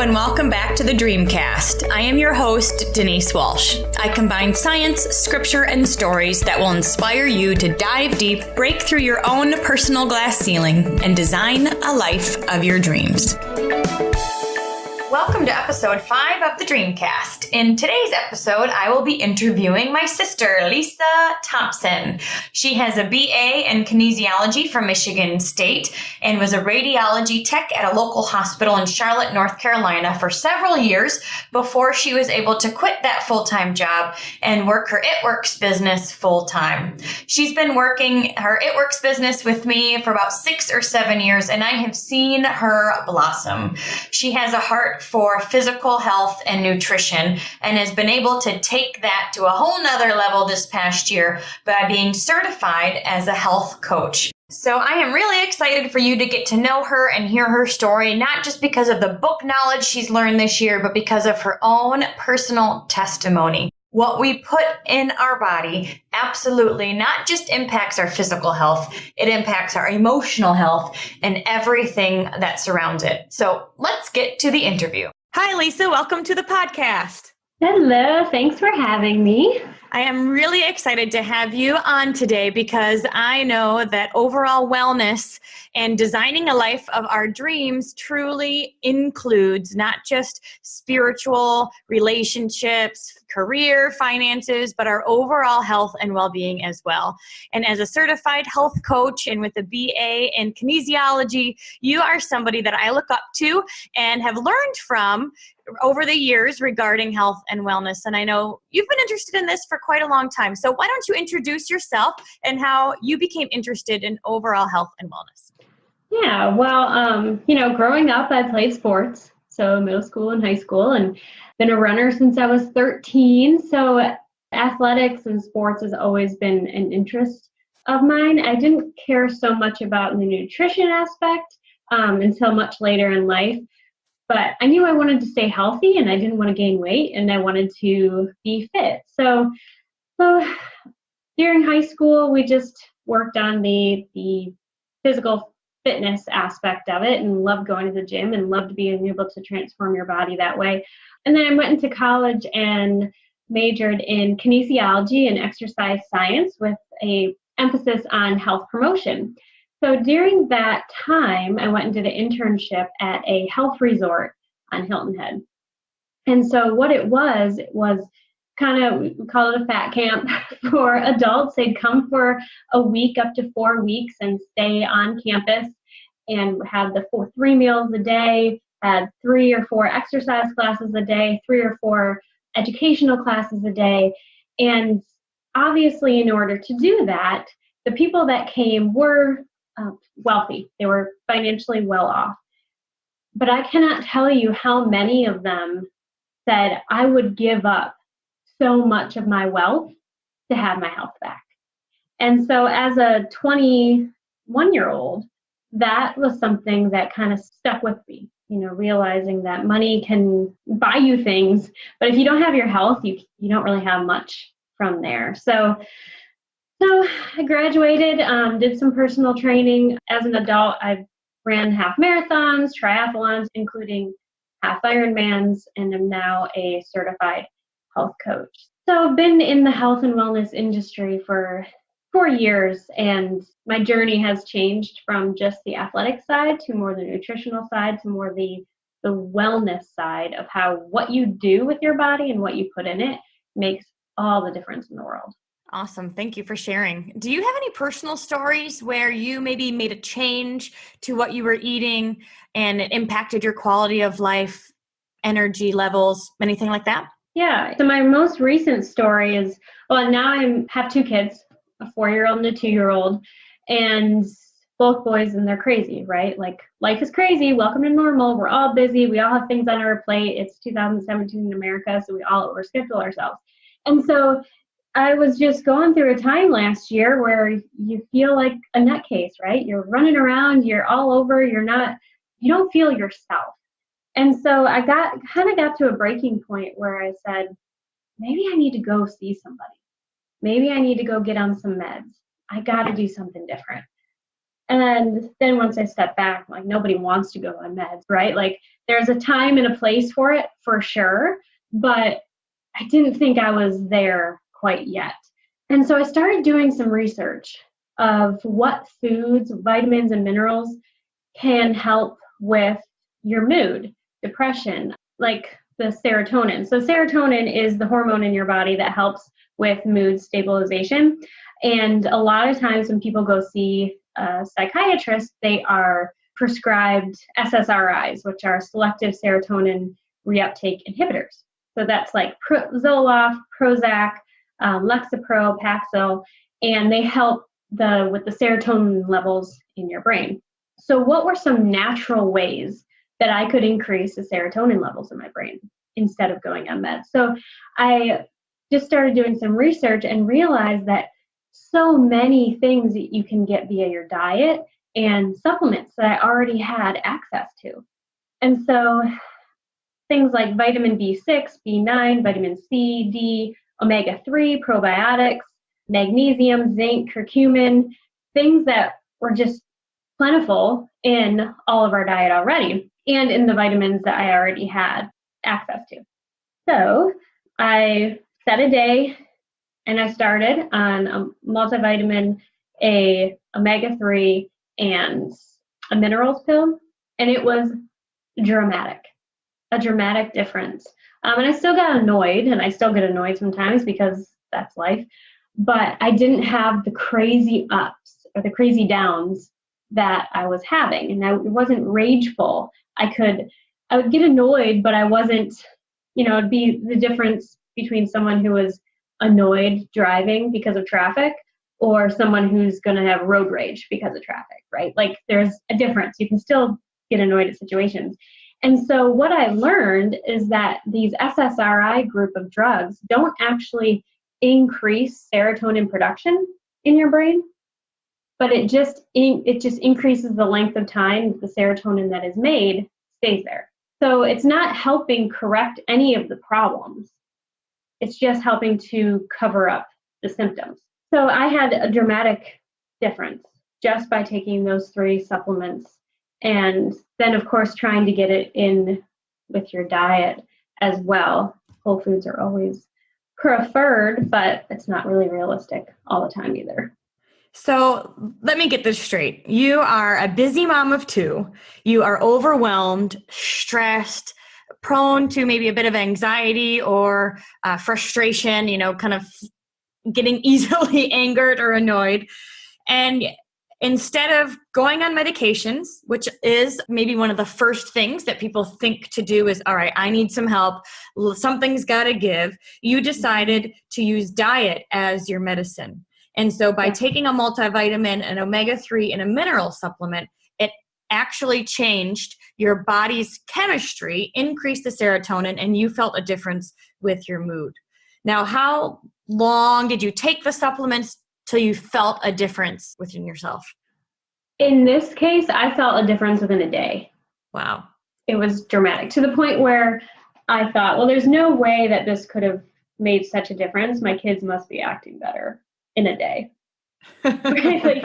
and welcome back to the Dreamcast. I am your host, Denise Walsh. I combine science, scripture, and stories that will inspire you to dive deep, break through your own personal glass ceiling, and design a life of your dreams. Welcome to episode 5 of the Dreamcast. In today's episode, I will be interviewing my sister, Lisa Thompson. She has a BA in kinesiology from Michigan State and was a radiology tech at a local hospital in Charlotte, North Carolina for several years before she was able to quit that full-time job and work her It Works business full-time. She's been working her It Works business with me for about 6 or 7 years, and I have seen her blossom. She has a heart for physical health and nutrition and has been able to take that to a whole nother level this past year by being certified as a health coach. So I am really excited for you to get to know her and hear her story, not just because of the book knowledge she's learned this year, but because of her own personal testimony. What we put in our body absolutely not just impacts our physical health, it impacts our emotional health and everything that surrounds it. So let's get to the interview. Hi, Lisa. Welcome to the podcast. Hello. Thanks for having me. I am really excited to have you on today because I know that overall wellness and designing a life of our dreams truly includes not just spiritual relationships, career, finances, but our overall health and well-being as well. And as a certified health coach and with a BA in kinesiology, you are somebody that I look up to and have learned from over the years regarding health and wellness. And I know you've been interested in this for quite a long time. So why don't you introduce yourself and how you became interested in overall health and wellness? Yeah, well, growing up, I played sports, so middle school and high school, and been a runner since I was 13. So athletics and sports has always been an interest of mine. I didn't care so much about the nutrition aspect until much later in life. But I knew I wanted to stay healthy and I didn't want to gain weight and I wanted to be fit. So during high school, we just worked on the physical fitness aspect of it and loved going to the gym and loved being able to transform your body that way. And then I went into college and majored in kinesiology and exercise science with a emphasis on health promotion. So during that time, I went and did an internship at a health resort on Hilton Head. And so what it was kind of, we call it a fat camp for adults. They'd come for a week, up to 4 weeks, and stay on campus and have the 3 meals a day, had 3 or 4 exercise classes a day, 3 or 4 educational classes a day. And obviously, in order to do that, the people that came were wealthy. They were financially well off. But I cannot tell you how many of them said, I would give up so much of my wealth to have my health back. And so as a 21-year-old, that was something that kind of stuck with me, realizing that money can buy you things, but if you don't have your health, you don't really have much from there. So I graduated, did some personal training. As an adult, I ran half marathons, triathlons, including half Ironmans, and am now a certified health coach. So I've been in the health and wellness industry for 4 years, and my journey has changed from just the athletic side to more the nutritional side to more the wellness side of how what you do with your body and what you put in it makes all the difference in the world. Awesome. Thank you for sharing. Do you have any personal stories where you maybe made a change to what you were eating and it impacted your quality of life, energy levels, anything like that? Yeah. So my most recent story is, now I have 2 kids, a 4-year-old and a 2-year-old, and both boys, and they're crazy, right? Like, life is crazy. Welcome to normal. We're all busy. We all have things on our plate. It's 2017 in America, so we all overschedule ourselves. And so I was just going through a time last year where you feel like a nutcase, right? You're running around, you're all over, you don't feel yourself. And so I got to a breaking point where I said, maybe I need to go see somebody. Maybe I need to go get on some meds. I got to do something different. And then once I stepped back, like nobody wants to go on meds, right? Like there's a time and a place for it for sure, but I didn't think I was there quite yet. And so I started doing some research of what foods, vitamins, and minerals can help with your mood, depression, like the serotonin. So serotonin is the hormone in your body that helps with mood stabilization. And a lot of times when people go see a psychiatrist, they are prescribed SSRIs, which are selective serotonin reuptake inhibitors. So that's like Zoloft, Prozac, Lexapro, Paxil, and they help with the serotonin levels in your brain. So what were some natural ways that I could increase the serotonin levels in my brain instead of going on meds? So I just started doing some research and realized that so many things that you can get via your diet and supplements that I already had access to. And so things like vitamin B6, B9, vitamin C, D, omega-3, probiotics, magnesium, zinc, curcumin, things that were just plentiful in all of our diet already and in the vitamins that I already had access to. So I set a day and I started on a multivitamin, a omega-3, and a minerals pill, and it was dramatic, a dramatic difference. And I still got annoyed, and I still get annoyed sometimes because that's life, but I didn't have the crazy ups or the crazy downs that I was having, and it wasn't rageful. I would get annoyed, but I wasn't, it'd be the difference between someone who was annoyed driving because of traffic or someone who's going to have road rage because of traffic, right? Like there's a difference. You can still get annoyed at situations. And so what I learned is that these SSRI group of drugs don't actually increase serotonin production in your brain, but it just increases the length of time the serotonin that is made stays there. So it's not helping correct any of the problems. It's just helping to cover up the symptoms. So I had a dramatic difference just by taking those 3 supplements. And then, of course, trying to get it in with your diet as well. Whole foods are always preferred, but it's not really realistic all the time either. So let me get this straight. You are a busy mom of 2. You are overwhelmed, stressed, prone to maybe a bit of anxiety or frustration, kind of getting easily angered or annoyed. And instead of going on medications, which is maybe one of the first things that people think to do is, all right, I need some help. Something's got to give. You decided to use diet as your medicine. And so by taking a multivitamin, an omega-3, and a mineral supplement, it actually changed your body's chemistry, increased the serotonin, and you felt a difference with your mood. Now, how long did you take the supplements till you felt a difference within yourself? In this case, I felt a difference within a day. Wow. It was dramatic to the point where I thought, well, there's no way that this could have made such a difference. My kids must be acting better in a day. Right? But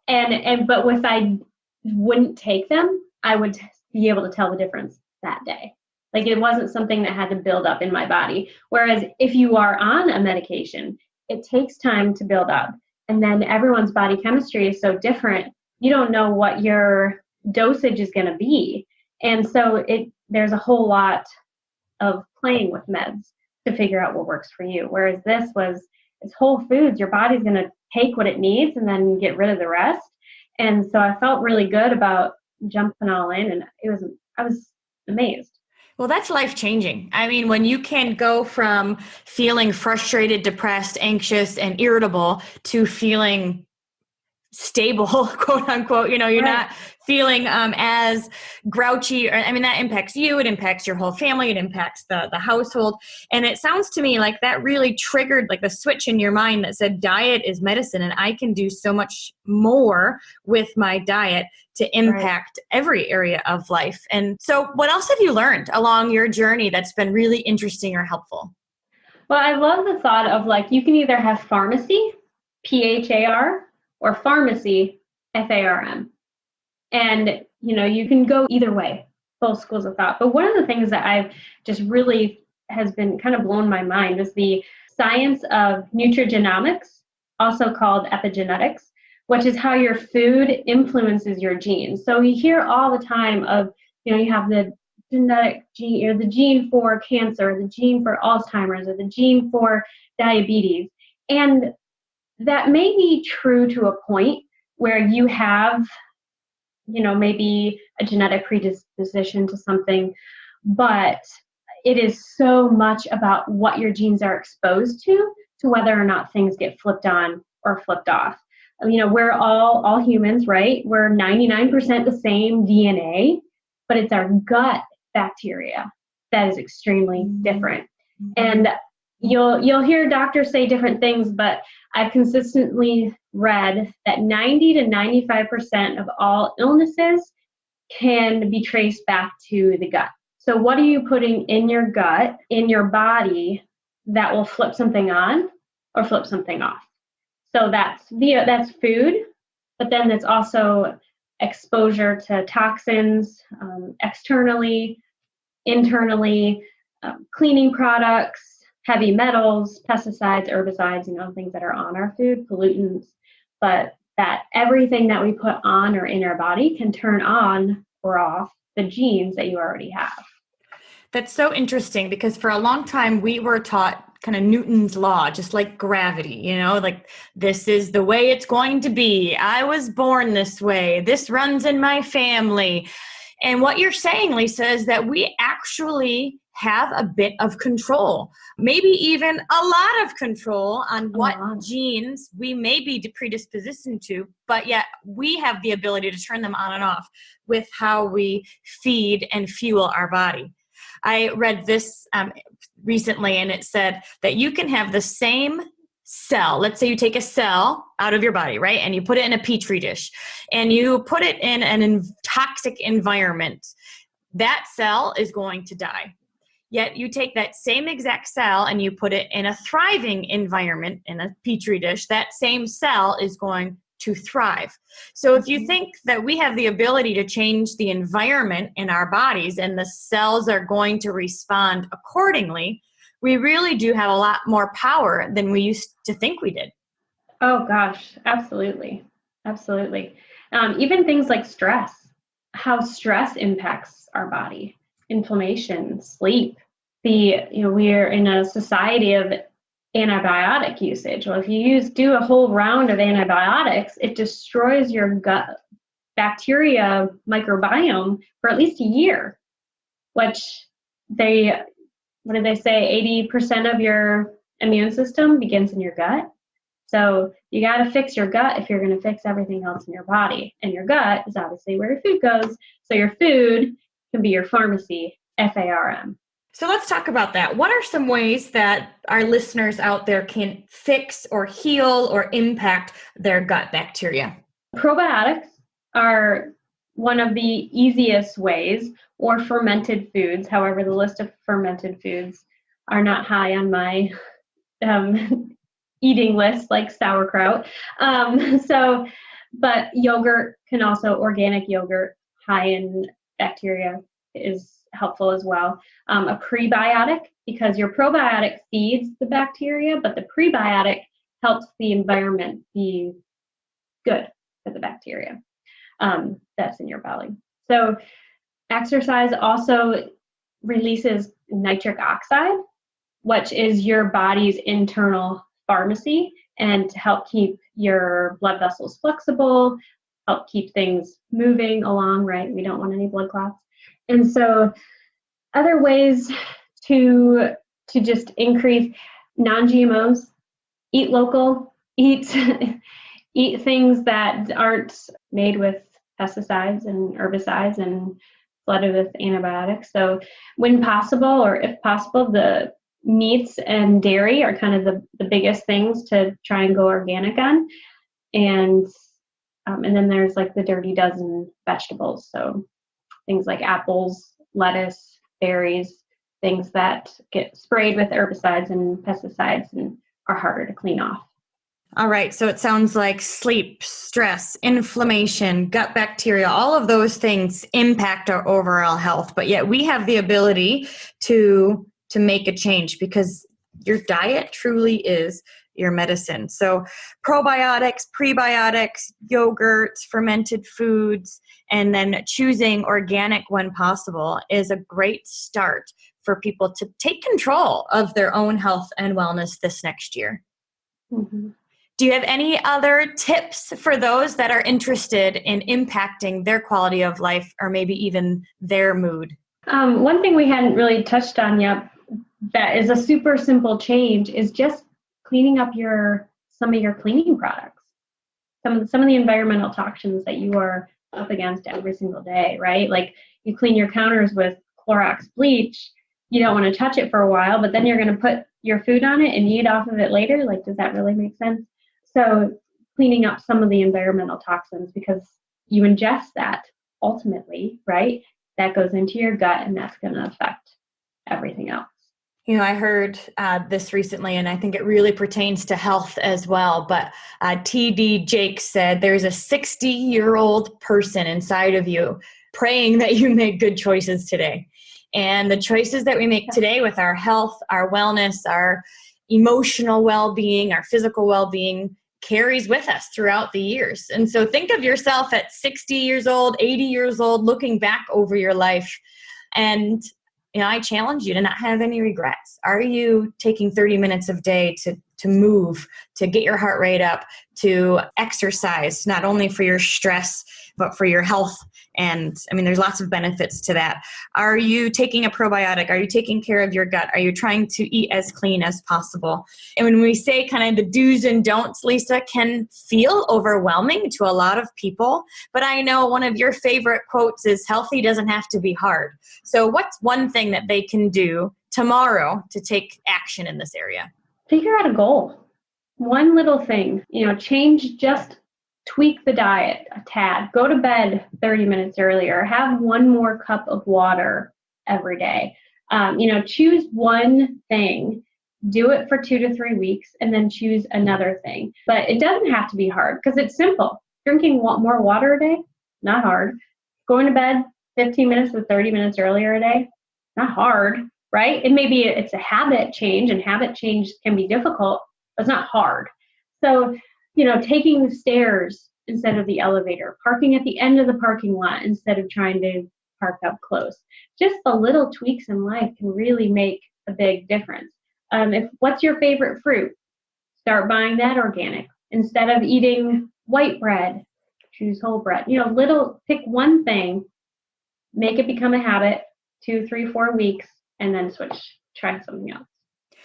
if I wouldn't take them, I would be able to tell the difference that day. Like it wasn't something that had to build up in my body. Whereas if you are on a medication, it takes time to build up. And then everyone's body chemistry is so different. You don't know what your dosage is going to be. And so there's a whole lot of playing with meds to figure out what works for you. Whereas it's whole foods. Your body's going to take what it needs and then get rid of the rest. And so I felt really good about jumping all in, and I was amazed. Well, that's life-changing. I mean, when you can go from feeling frustrated, depressed, anxious, and irritable to feeling stable, quote unquote, you're not feeling as grouchy. That impacts you. It impacts your whole family. It impacts the household. And it sounds to me like that really triggered like the switch in your mind that said diet is medicine, and I can do so much more with my diet to impact every area of life. And so what else have you learned along your journey that's been really interesting or helpful? Well, I love the thought of like, you can either have pharmacy, PHAR, or pharmacy, FARM. And, you can go either way, both schools of thought. But one of the things that I've just really has been kind of blown my mind is the science of nutrigenomics, also called epigenetics, which is how your food influences your genes. So we hear all the time of, you have the genetic gene, or the gene for cancer, the gene for Alzheimer's, or the gene for diabetes. And that may be true to a point where you have, maybe a genetic predisposition to something, but it is so much about what your genes are exposed to whether or not things get flipped on or flipped off. We're all humans, right? We're 99% the same DNA, but it's our gut bacteria that is extremely different. And you'll hear doctors say different things, but I've consistently read that 90 to 95% of all illnesses can be traced back to the gut. So what are you putting in your gut, in your body, that will flip something on or flip something off? So that's food, but then it's also exposure to toxins, externally, internally, cleaning products, heavy metals, pesticides, herbicides, things that are on our food, pollutants, but that everything that we put on or in our body can turn on or off the genes that you already have. That's so interesting, because for a long time we were taught kind of Newton's law, just like gravity, like this is the way it's going to be. I was born this way. This runs in my family. And what you're saying, Lisa, is that we actually have a bit of control, maybe even a lot of control on what genes we may be predisposed to, but yet we have the ability to turn them on and off with how we feed and fuel our body. I read this recently, and it said that you can have the same cell. Let's say you take a cell out of your body, right? And you put it in a petri dish and you put it in an toxic environment. That cell is going to die. Yet you take that same exact cell and you put it in a thriving environment in a petri dish. That same cell is going to thrive. So if you think that we have the ability to change the environment in our bodies and the cells are going to respond accordingly, we really do have a lot more power than we used to think we did. Oh gosh, absolutely. Absolutely. Even things like stress, how stress impacts our body, inflammation, sleep. We're in a society of antibiotic usage. Well, if you do a whole round of antibiotics, it destroys your gut bacteria microbiome for at least a year, which what did they say? 80% of your immune system begins in your gut. So you got to fix your gut if you're going to fix everything else in your body. And your gut is obviously where your food goes. So your food can be your pharmacy, FARM. So let's talk about that. What are some ways that our listeners out there can fix or heal or impact their gut bacteria? Probiotics are one of the easiest ways, or fermented foods. However, the list of fermented foods are not high on my eating list, like sauerkraut. But yogurt can also, organic yogurt, high in bacteria, is helpful as well. A prebiotic, because your probiotic feeds the bacteria, but the prebiotic helps the environment be good for the bacteria that's in your belly. So exercise also releases nitric oxide, which is your body's internal pharmacy, and to help keep your blood vessels flexible, help keep things moving along, right? We don't want any blood clots. And so other ways to just increase non-GMOs, eat local, eat things that aren't made with pesticides and herbicides and flooded with antibiotics. So when possible, or if possible, the meats and dairy are kind of the biggest things to try and go organic on. And then there's like the dirty dozen vegetables. So things like apples, lettuce, berries, things that get sprayed with herbicides and pesticides and are harder to clean off. All right. So it sounds like sleep, stress, inflammation, gut bacteria, all of those things impact our overall health. But yet we have the ability to make a change because your diet truly is your medicine. So probiotics, prebiotics, yogurts, fermented foods, and then choosing organic when possible is a great start for people to take control of their own health and wellness this next year. Mm-hmm. Do you have any other tips for those that are interested in impacting their quality of life or maybe even their mood? One thing we hadn't really touched on yet that is a super simple change is just cleaning up some of your cleaning products. Some of the environmental toxins that you are up against every single day, right? Like you clean your counters with Clorox bleach, you don't want to touch it for a while, but then you're going to put your food on it and eat off of it later. Like, does that really make sense? So cleaning up some of the environmental toxins, because you ingest that ultimately, right? That goes into your gut and that's going to affect everything else. You know, I heard this recently, and I think it really pertains to health as well. But T.D. Jakes said there's a 60-year-old person inside of you praying that you make good choices today. And the choices that we make today with our health, our wellness, our emotional well-being, our physical well-being carries with us throughout the years. And so think of yourself at 60 years old, 80 years old, looking back over your life. And I challenge you to not have any regrets. Are you taking 30 minutes of day to move, to get your heart rate up, to exercise, not only for your stress, but for your health? And I mean, there's lots of benefits to that. Are you taking a probiotic? Are you taking care of your gut? Are you trying to eat as clean as possible? And when we say kind of the do's and don'ts, Lisa, can feel overwhelming to a lot of people. But I know one of your favorite quotes is healthy doesn't have to be hard. So what's one thing that they can do tomorrow to take action in this area? Figure out a goal. One little thing, tweak the diet a tad. Go to bed 30 minutes earlier. Have one more cup of water every day. Choose one thing, do it for 2 to 3 weeks, and then choose another thing. But it doesn't have to be hard because it's simple. Drinking more water a day, not hard. Going to bed 15 minutes to 30 minutes earlier a day, not hard, right? And maybe it's a habit change, and habit change can be difficult, but it's not hard. So taking the stairs instead of the elevator, parking at the end of the parking lot instead of trying to park up close. Just the little tweaks in life can really make a big difference. What's your favorite fruit? Start buying that organic. Instead of eating white bread, choose whole bread. Pick one thing, make it become a habit, 2, 3, 4 weeks, and then switch, try something else,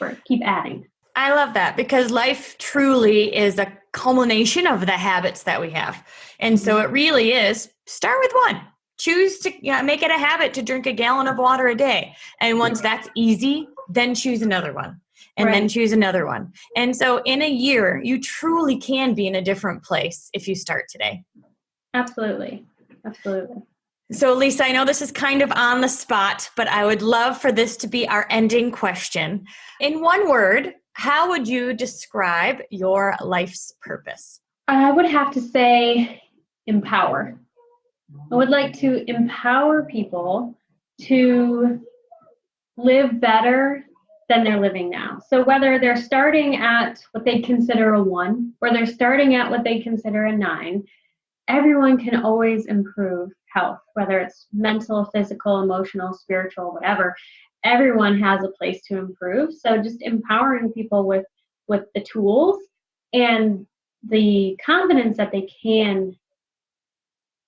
or keep adding. I love that because life truly is a culmination of the habits that we have. And so it really is start with one. Choose to make it a habit to drink a gallon of water a day. And once that's easy, then choose another one and then choose another one. And so in a year, you truly can be in a different place if you start today. Absolutely. Absolutely. So Lisa, I know this is kind of on the spot, but I would love for this to be our ending question. In one word, how would you describe your life's purpose? I would have to say empower. I would like to empower people to live better than they're living now. So whether they're starting at what they consider a 1 or they're starting at what they consider a 9, everyone can always improve health, whether it's mental, physical, emotional, spiritual, whatever. Everyone has a place to improve. So just empowering people with the tools and the confidence that they can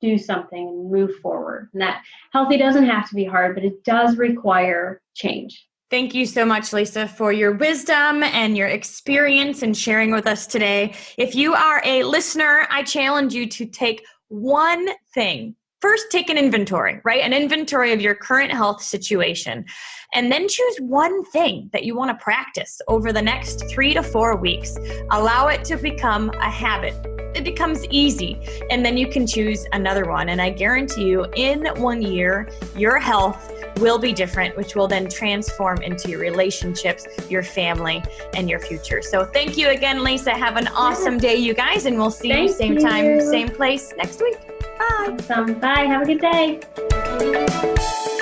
do something and move forward. And that healthy doesn't have to be hard, but it does require change. Thank you so much, Lisa, for your wisdom and your experience and sharing with us today. If you are a listener, I challenge you to take one thing. First, take an inventory, right? An inventory of your current health situation. And then choose one thing that you want to practice over the next 3 to 4 weeks. Allow it to become a habit. It becomes easy. And then you can choose another one. And I guarantee you, in 1 year, your health will be different, which will then transform into your relationships, your family, and your future. So thank you again, Lisa. Have an awesome day, you guys, and we'll see you same time, same place next week. Bye. Awesome. Bye. Have a good day.